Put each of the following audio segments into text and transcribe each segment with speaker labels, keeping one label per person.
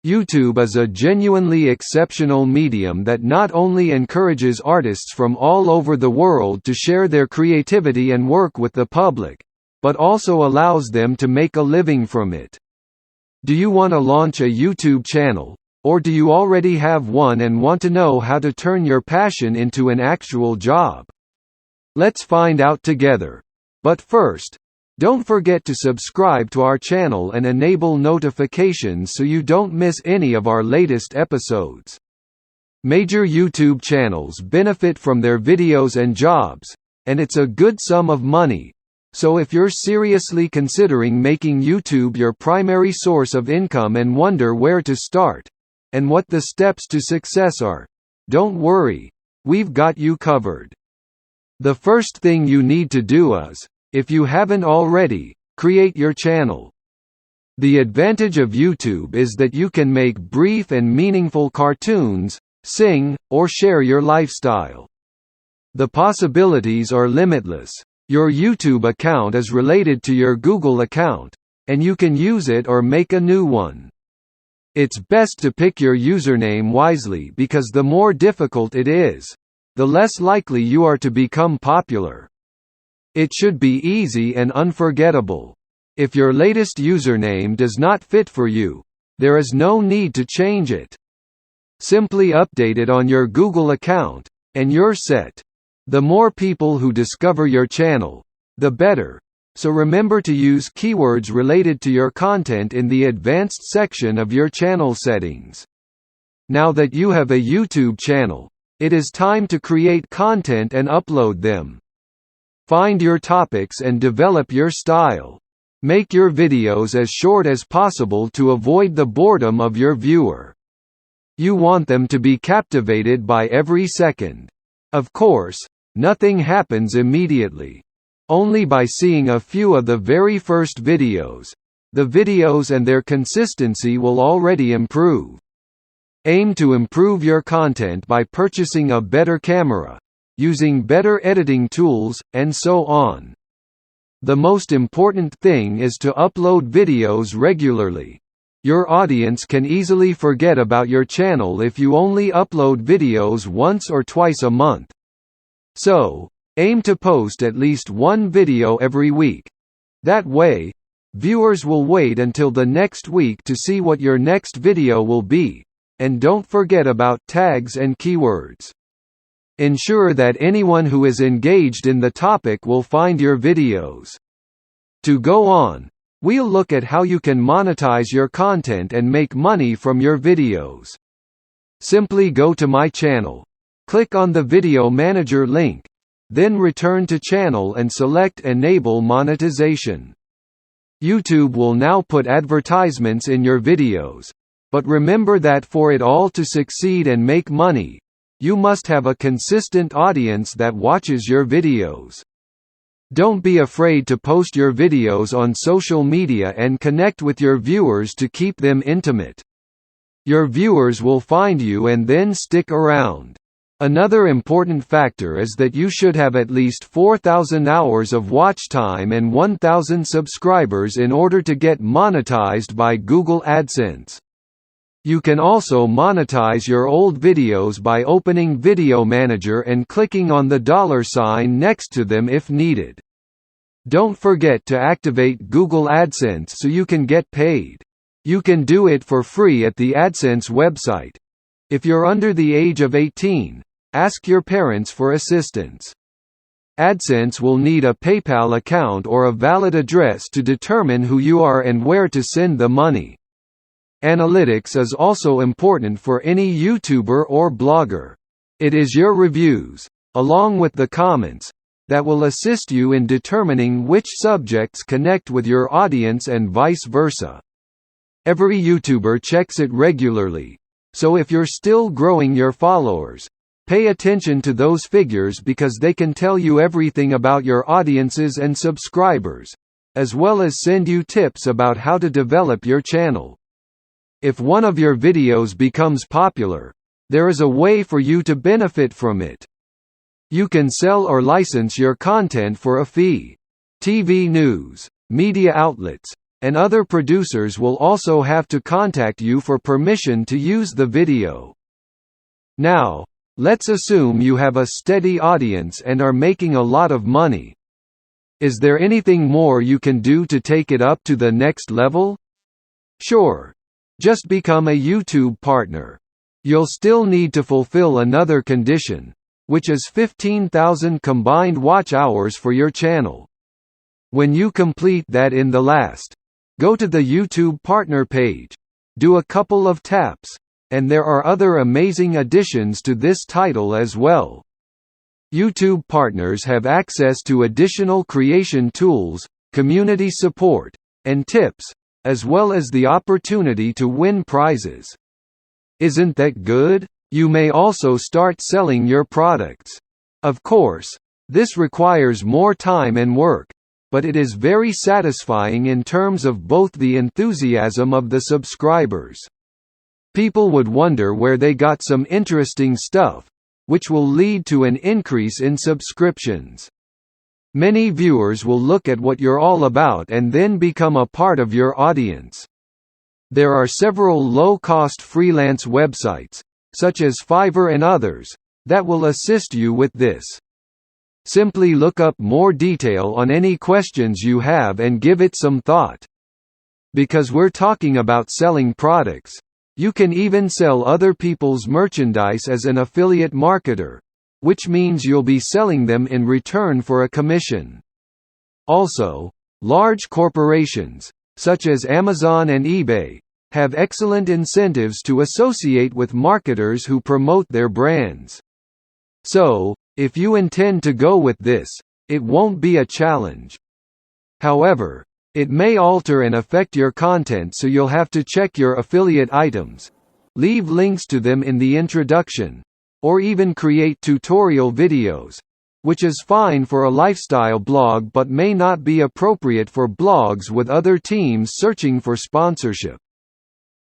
Speaker 1: YouTube is a genuinely exceptional medium that not only encourages artists from all over the world to share their creativity and work with the public, but also allows them to make a living from it. Do you want to launch a YouTube channel? Or do you already have one and want to know how to turn your passion into an actual job? Let's find out together. But first, don't forget to subscribe to our channel and enable notifications so you don't miss any of our latest episodes. Major YouTube channels benefit from their videos and jobs, and it's a good sum of money. So if you're seriously considering making YouTube your primary source of income and wonder where to start, and what the steps to success are, don't worry, we've got you covered. The first thing you need to do is, if you haven't already, create your channel. The advantage of YouTube is that you can make brief and meaningful cartoons, sing, or share your lifestyle. The possibilities are limitless. Your YouTube account is related to your Google account, and you can use it or make a new one. It's best to pick your username wisely because the more difficult it is, the less likely you are to become popular. It should be easy and unforgettable. If your latest username does not fit for you, there is no need to change it. Simply update it on your Google account, and you're set. The more people who discover your channel, the better. So remember to use keywords related to your content in the advanced section of your channel settings. Now that you have a YouTube channel, it is time to create content and upload them. Find your topics and develop your style. Make your videos as short as possible to avoid the boredom of your viewer. You want them to be captivated by every second. Of course, nothing happens immediately. Only by seeing a few of the very first videos, the videos and their consistency will already improve. Aim to improve your content by purchasing a better camera, using better editing tools, and so on. The most important thing is to upload videos regularly. Your audience can easily forget about your channel if you only upload videos once or twice a month. So, aim to post at least one video every week. That way, viewers will wait until the next week to see what your next video will be. And don't forget about tags and keywords. Ensure that anyone who is engaged in the topic will find your videos. To go on, we'll look at how you can monetize your content and make money from your videos. Simply go to my channel. Click on the Video Manager link. Then return to Channel and select Enable Monetization. YouTube will now put advertisements in your videos. But remember that for it all to succeed and make money, you must have a consistent audience that watches your videos. Don't be afraid to post your videos on social media and connect with your viewers to keep them intimate. Your viewers will find you and then stick around. Another important factor is that you should have at least 4,000 hours of watch time and 1,000 subscribers in order to get monetized by Google AdSense. You can also monetize your old videos by opening Video Manager and clicking on the $ next to them if needed. Don't forget to activate Google AdSense so you can get paid. You can do it for free at the AdSense website. If you're under the age of 18, ask your parents for assistance. AdSense will need a PayPal account or a valid address to determine who you are and where to send the money. Analytics is also important for any YouTuber or blogger. It is your reviews, along with the comments, that will assist you in determining which subjects connect with your audience and vice versa. Every YouTuber checks it regularly, so if you're still growing your followers, pay attention to those figures because they can tell you everything about your audiences and subscribers, as well as send you tips about how to develop your channel. If one of your videos becomes popular, there is a way for you to benefit from it. You can sell or license your content for a fee. TV news, media outlets, and other producers will also have to contact you for permission to use the video. Now, let's assume you have a steady audience and are making a lot of money. Is there anything more you can do to take it up to the next level? Sure. Just become a YouTube partner. You'll still need to fulfill another condition, which is 15,000 combined watch hours for your channel. When you complete that in the last, go to the YouTube partner page. Do a couple of taps, and there are other amazing additions to this title as well. YouTube partners have access to additional creation tools, community support, and tips, as well as the opportunity to win prizes. Isn't that good? You may also start selling your products. Of course, this requires more time and work, but it is very satisfying in terms of both the enthusiasm of the subscribers. People would wonder where they got some interesting stuff, which will lead to an increase in subscriptions. Many viewers will look at what you're all about and then become a part of your audience. There are several low-cost freelance websites, such as Fiverr and others, that will assist you with this. Simply look up more detail on any questions you have and give it some thought. Because we're talking about selling products, you can even sell other people's merchandise as an affiliate marketer, which means you'll be selling them in return for a commission. Also, large corporations, such as Amazon and eBay, have excellent incentives to associate with marketers who promote their brands. So, if you intend to go with this, it won't be a challenge. However, it may alter and affect your content, so you'll have to check your affiliate items, leave links to them in the introduction, or even create tutorial videos, which is fine for a lifestyle blog but may not be appropriate for blogs with other teams searching for sponsorship.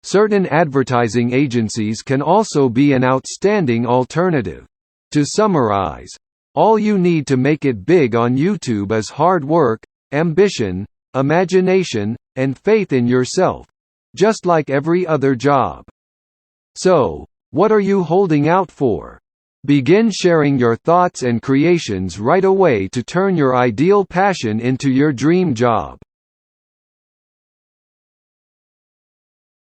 Speaker 1: Certain advertising agencies can also be an outstanding alternative. To summarize, all you need to make it big on YouTube is hard work, ambition, imagination, and faith in yourself, just like every other job. So, what are you holding out for? Begin sharing your thoughts and creations right away to turn your ideal passion into your dream job.